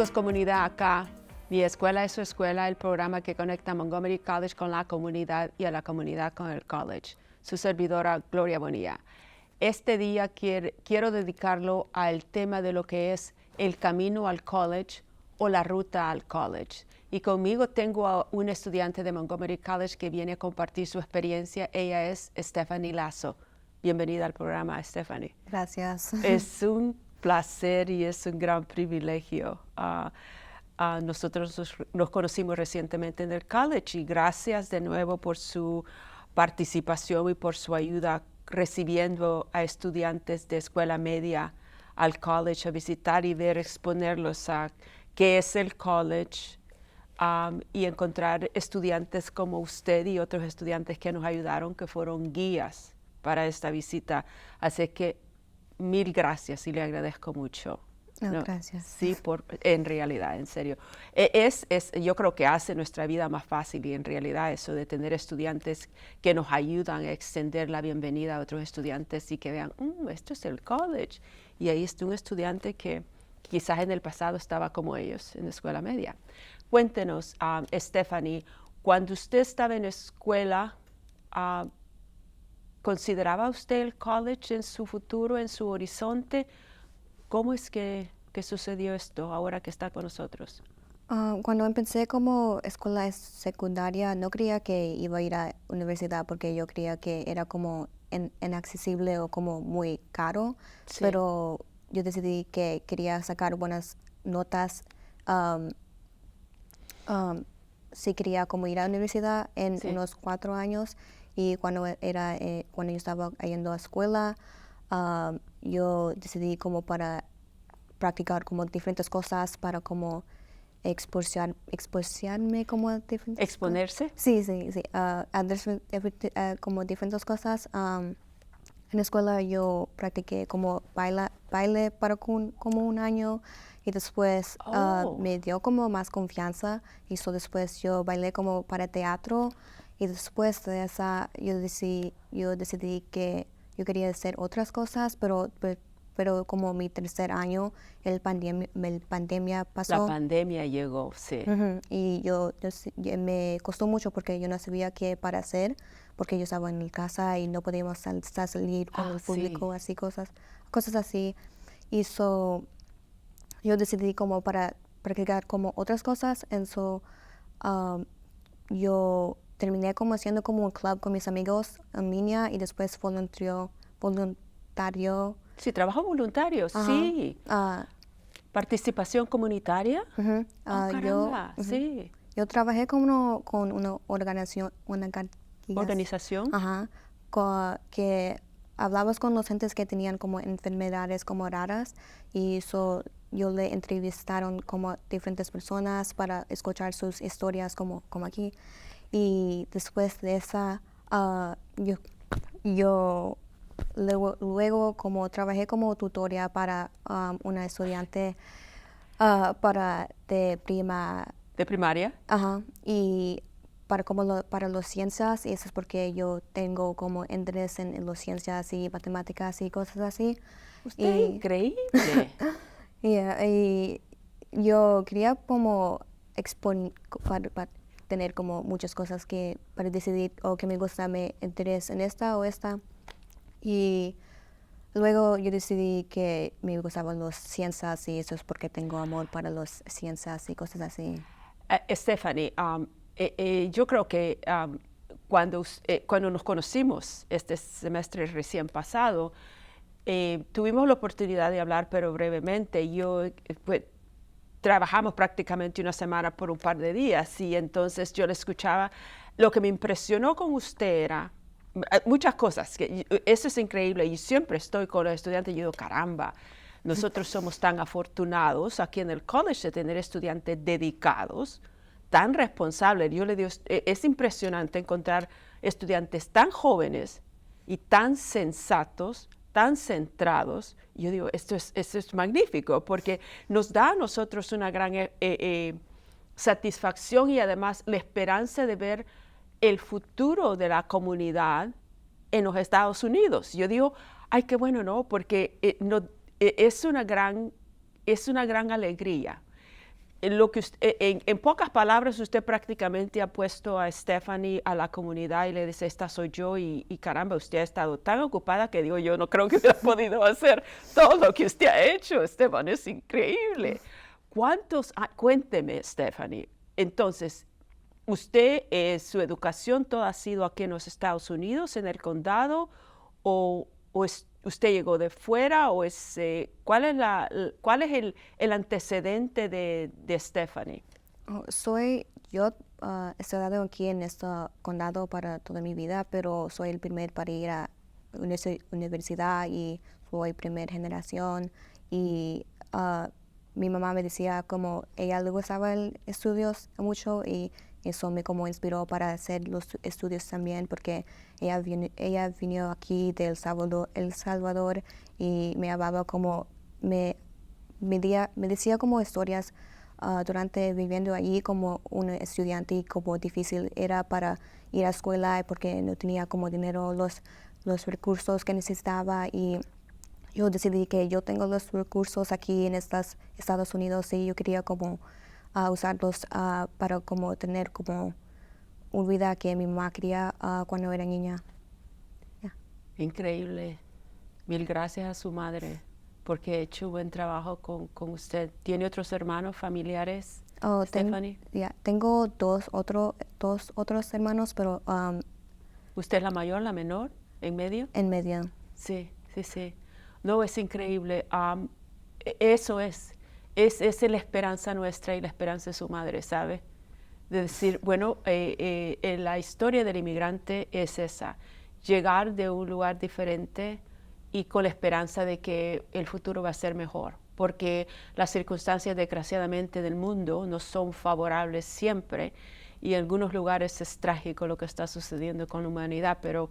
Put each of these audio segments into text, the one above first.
Somos comunidad acá. Mi escuela es su escuela, el programa que conecta a Montgomery College con la comunidad y a la comunidad con el college. Su servidora, Gloria Bonilla. Este día quiero dedicarlo al tema de lo que es el camino al college o la ruta al college. Y conmigo tengo a un estudiante de Montgomery College que viene a compartir su experiencia. Ella es Stephanie Lazo. Bienvenida al programa, Stephanie. Gracias. Es un placer y es un gran privilegio. Nosotros nos conocimos recientemente en el college y gracias de nuevo por su participación y por su ayuda recibiendo a estudiantes de escuela media al college a visitar y ver, exponerlos a qué es el college y encontrar estudiantes como usted y otros estudiantes que nos ayudaron, que fueron guías para esta visita. Así que mil gracias y le agradezco mucho. No, gracias. Sí, en realidad, en serio. Yo creo que hace nuestra vida más fácil y en realidad eso de tener estudiantes que nos ayudan a extender la bienvenida a otros estudiantes y que vean, esto es el college. Y ahí está un estudiante que quizás en el pasado estaba como ellos en la escuela media. Cuéntenos, Stephanie, cuando usted estaba en escuela, ¿consideraba usted el college en su futuro, en su horizonte? ¿Cómo es que sucedió esto ahora que está con nosotros? Cuando empecé como escuela secundaria, no creía que iba a ir a universidad porque yo creía que era como inaccesible o como muy caro, Sí. pero yo decidí que quería sacar buenas notas. Sí quería como ir a la universidad en unos 4 años y cuando yo estaba yendo a escuela, yo decidí como para practicar como diferentes cosas para como exponerme como diferentes ¿Exponerse? Sí, como diferentes cosas. En la escuela yo practiqué como baile para como un año y después me dio como más confianza y después yo bailé como para teatro y después de esa yo decidí que yo quería hacer otras cosas, pero como mi tercer año la pandemia pasó. La pandemia llegó, sí. Y me costó mucho porque yo no sabía qué para hacer, porque yo estaba en mi casa y no podíamos salir con el público, así cosas así. Y yo decidí como para practicar como otras cosas, yo terminé como haciendo como un club con mis amigos en línea y después voluntario. Sí, trabajo voluntario, sí. ¿Participación comunitaria? Caramba, sí. Yo trabajé con una organización. ¿Organización? Que hablabas con los gentes que tenían como enfermedades como raras y yo le entrevistaron como diferentes personas para escuchar sus historias como aquí. Y después de esa, yo luego como trabajé como tutoría para una estudiante de primaria. Y para las ciencias, y eso es porque yo tengo como interés en las ciencias y matemáticas y cosas así. Usted es increíble. Y yo quería como para tener como muchas cosas para decidir que me gusta, me interés en esta o esta. Y luego yo decidí que me gustaban las ciencias y eso es porque tengo amor para las ciencias y cosas así. Stephanie, yo creo que cuando nos conocimos este semestre recién pasado, tuvimos la oportunidad de hablar, pero brevemente. Trabajamos prácticamente una semana por un par de días y entonces yo le escuchaba. Lo que me impresionó con usted era muchas cosas, eso es increíble y siempre estoy con los estudiantes y digo, caramba, nosotros somos tan afortunados aquí en el college de tener estudiantes dedicados, tan responsables. Yo le digo, es impresionante encontrar estudiantes tan jóvenes y tan sensatos, tan centrados. Yo digo, esto es magnífico porque nos da a nosotros una gran satisfacción y además la esperanza de ver el futuro de la comunidad en los Estados Unidos. Yo digo, ay, qué bueno, ¿no? Porque es una gran alegría en pocas palabras, usted prácticamente ha puesto a Stephanie a la comunidad y le dice, esta soy yo y caramba, usted ha estado tan ocupada que digo, yo no creo que hubiera podido hacer todo lo que usted ha hecho, Stephanie, es increíble. Cuénteme, Stephanie, entonces, usted, su educación toda ha sido aquí en los Estados Unidos, en el condado, o usted llegó de fuera, o ¿cuál es el antecedente de Stephanie? Yo he estudiado aquí en este condado para toda mi vida, pero soy el primer para ir a universidad y soy primera generación. Y mi mamá me decía como ella le gustaba el estudios mucho y eso me como inspiró para hacer los estudios también porque ella vino aquí de El Salvador y me hablaba como me decía como historias durante viviendo allí como un estudiante y como difícil era para ir a escuela porque no tenía como dinero, los recursos que necesitaba y yo decidí que yo tengo los recursos aquí en Estados Unidos y yo quería como usarlos para como tener como una vida que mi mamá quería cuando era niña. Yeah. Increíble. Mil gracias a su madre porque ha hecho buen trabajo con usted. ¿Tiene otros hermanos familiares, Stephanie? Tengo dos otros hermanos, pero ¿Usted es la mayor, la menor, en medio? en medio. Sí, sí, sí. No, es increíble. Eso es la esperanza nuestra y la esperanza de su madre, ¿sabe? De decir, bueno, la historia del inmigrante es esa, llegar de un lugar diferente y con la esperanza de que el futuro va a ser mejor, porque las circunstancias desgraciadamente del mundo no son favorables siempre y en algunos lugares es trágico lo que está sucediendo con la humanidad, pero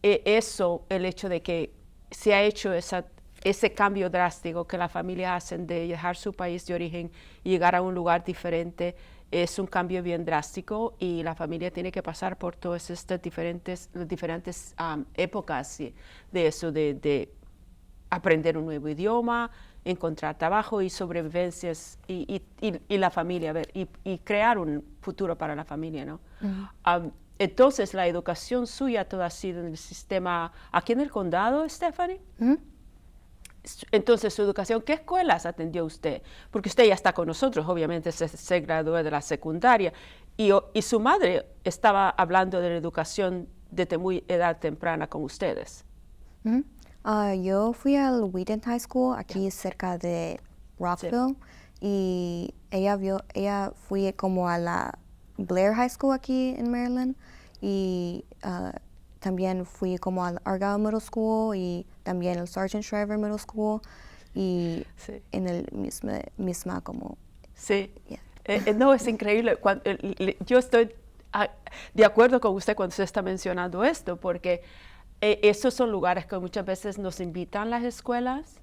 el hecho de que se ha hecho ese cambio drástico que las familias hacen de dejar su país de origen y llegar a un lugar diferente, es un cambio bien drástico y la familia tiene que pasar por todas estas diferentes épocas de eso, de aprender un nuevo idioma, encontrar trabajo y sobrevivencias y la familia, y crear un futuro para la familia, ¿no? Uh-huh. Entonces, la educación suya toda ha sido en el sistema, aquí en el condado, Stephanie. ¿Mm? Entonces, su educación, ¿qué escuelas atendió usted? Porque usted ya está con nosotros, obviamente se graduó de la secundaria. Y su madre estaba hablando de la educación desde muy edad temprana con ustedes. ¿Mm? Yo fui al Wheaton High School, aquí cerca de Rockville. Sí. Y ella fue como a la Blair High School aquí en Maryland. Y también fui como al Argyle Middle School y también al Sargent Shriver Middle School y sí. En el misma como... Sí, yeah. No, es increíble. Yo estoy de acuerdo con usted cuando usted está mencionando esto, porque esos son lugares que muchas veces nos invitan las escuelas,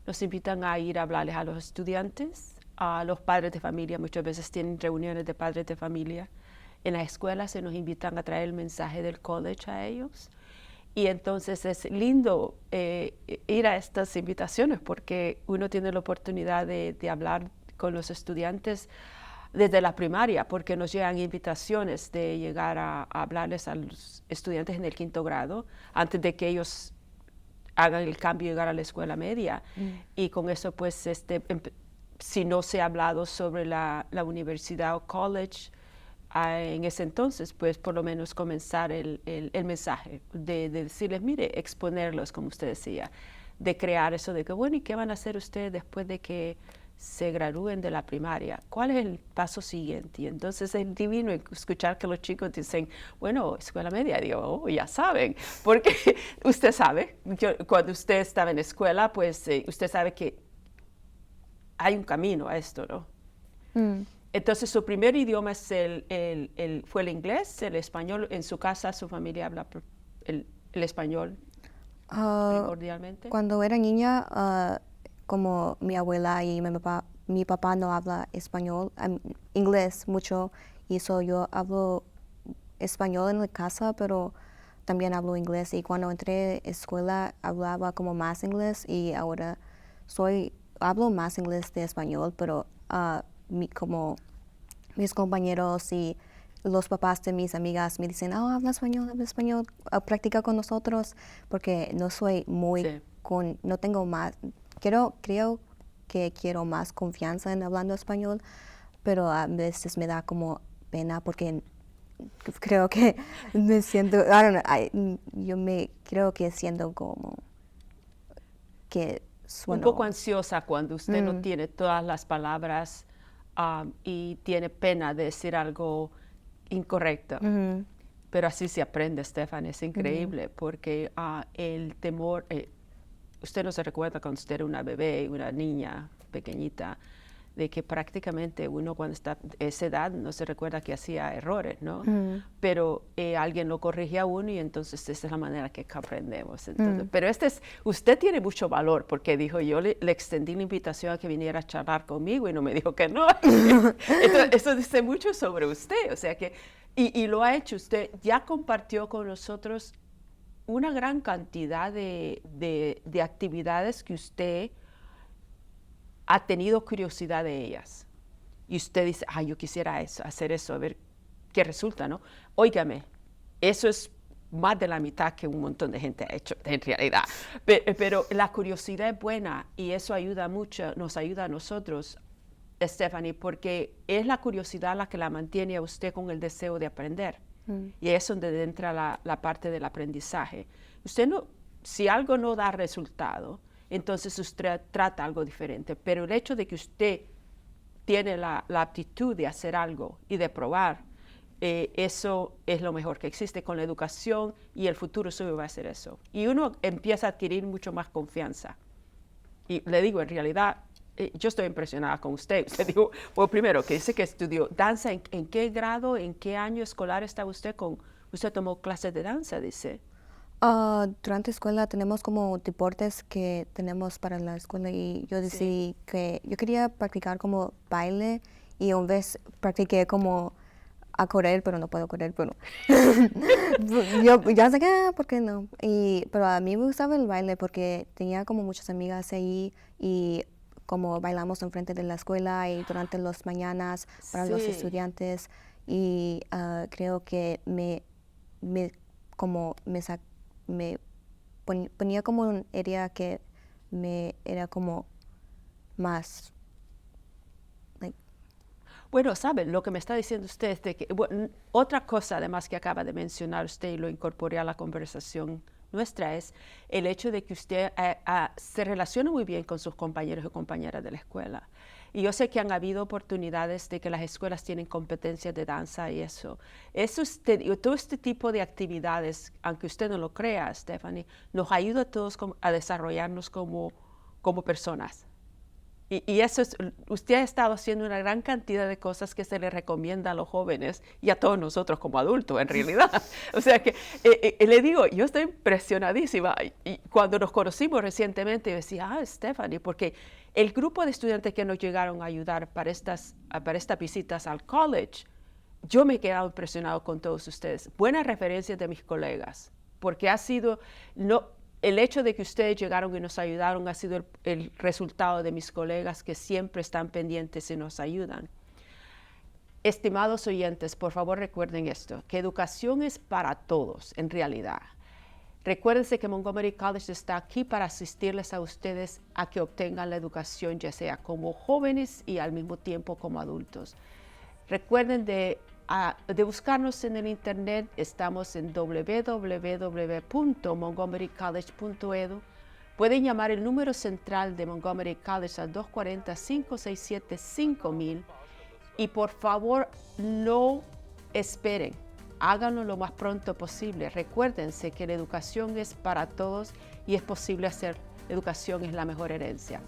nos invitan a ir a hablarles a los estudiantes, a los padres de familia, muchas veces tienen reuniones de padres de familia. En las escuelas se nos invitan a traer el mensaje del college a ellos. Y entonces es lindo ir a estas invitaciones porque uno tiene la oportunidad de hablar con los estudiantes desde la primaria, porque nos llegan invitaciones de llegar a hablarles a los estudiantes en el 5º grado, antes de que ellos hagan el cambio y llegar a la escuela media. Y con eso, pues, si no se ha hablado sobre la universidad o college, en ese entonces, pues por lo menos comenzar el mensaje, de decirles, mire, exponerlos, como usted decía, de crear eso de que, bueno, ¿y qué van a hacer ustedes después de que se gradúen de la primaria? ¿Cuál es el paso siguiente? Y entonces es divino escuchar que los chicos dicen, bueno, escuela media, digo, oh, ya saben, porque usted sabe, cuando usted estaba en escuela, pues usted sabe que hay un camino a esto, ¿no? Entonces, su primer idioma fue el inglés, el español. En su casa, su familia habla el español primordialmente. Cuando era niña, como mi abuela y mi papá no habla español, inglés mucho, y yo hablo español en la casa, pero también hablo inglés. Y cuando entré a escuela, hablaba como más inglés, y ahora soy hablo más inglés de español, pero como mis compañeros y los papás de mis amigas me dicen, habla español, practica con nosotros, porque no soy muy, Sí. no tengo más, creo que quiero más confianza en hablando español, pero a veces me da como pena porque creo que me siento, yo me creo que siento como que Un sueno. poco ansiosa cuando usted no tiene todas las palabras y tiene pena de decir algo incorrecto. Pero así se aprende, Stephanie, es increíble, porque el temor, usted no se recuerda cuando usted era una bebé, una niña pequeñita, de que prácticamente uno cuando está a esa edad no se recuerda que hacía errores, ¿no? Pero alguien lo corrige a uno y entonces esa es la manera que aprendemos. Entonces, pero usted tiene mucho valor porque dijo, yo le extendí la invitación a que viniera a charlar conmigo y no me dijo que no. Entonces, eso dice mucho sobre usted, o sea que, y lo ha hecho usted, ya compartió con nosotros una gran cantidad de actividades que usted ha tenido curiosidad de ellas. Y usted dice, yo quisiera hacer eso, a ver qué resulta, ¿no? Óigame, eso es más de la mitad que un montón de gente ha hecho, en realidad. Pero la curiosidad es buena y eso ayuda mucho, nos ayuda a nosotros, Stephanie, porque es la curiosidad la que la mantiene a usted con el deseo de aprender. Y es donde entra la parte del aprendizaje. Si algo no da resultado, entonces usted trata algo diferente. Pero el hecho de que usted tiene la aptitud de hacer algo y de probar, eso es lo mejor que existe con la educación y el futuro suyo va a ser eso. Y uno empieza a adquirir mucho más confianza. Y le digo, en realidad, yo estoy impresionada con usted. Usted dijo, bueno, primero, que dice que estudió danza. ¿En qué grado, en qué año escolar estaba usted usted tomó clases de danza, dice? Durante escuela tenemos como deportes que tenemos para la escuela y yo decidí que yo quería practicar como baile y una vez practiqué como a correr, pero no puedo correr, pero yo ya sé que, ¿por qué no? Pero a mí me gustaba el baile porque tenía como muchas amigas ahí y como bailamos enfrente de la escuela y durante las mañanas para los estudiantes y creo que me ponía como un área que me era como más Bueno, ¿saben? Lo que me está diciendo usted es de que, otra cosa además que acaba de mencionar usted y lo incorporé a la conversación nuestra es el hecho de que usted se relaciona muy bien con sus compañeros y compañeras de la escuela. Y yo sé que han habido oportunidades de que las escuelas tienen competencias de danza y eso. Todo este tipo de actividades, aunque usted no lo crea, Stephanie, nos ayuda a todos a desarrollarnos como personas. Y eso usted ha estado haciendo una gran cantidad de cosas que se le recomienda a los jóvenes y a todos nosotros como adultos, en realidad. O sea que, le digo, yo estoy impresionadísima. Y cuando nos conocimos recientemente, yo decía, Stephanie, porque el grupo de estudiantes que nos llegaron a ayudar para estas visitas al college, yo me he quedado impresionado con todos ustedes. Buenas referencias de mis colegas, porque el hecho de que ustedes llegaron y nos ayudaron ha sido el resultado de mis colegas que siempre están pendientes y nos ayudan. Estimados oyentes, por favor recuerden esto, que educación es para todos, en realidad. Recuérdense que Montgomery College está aquí para asistirles a ustedes a que obtengan la educación, ya sea como jóvenes y al mismo tiempo como adultos. Recuerden de buscarnos en el internet. Estamos en www.montgomerycollege.edu. Pueden llamar el número central de Montgomery College al 240-567-5000 y por favor no esperen, háganlo lo más pronto posible. Recuérdense que la educación es para todos y es posible hacer. Educación es la mejor herencia.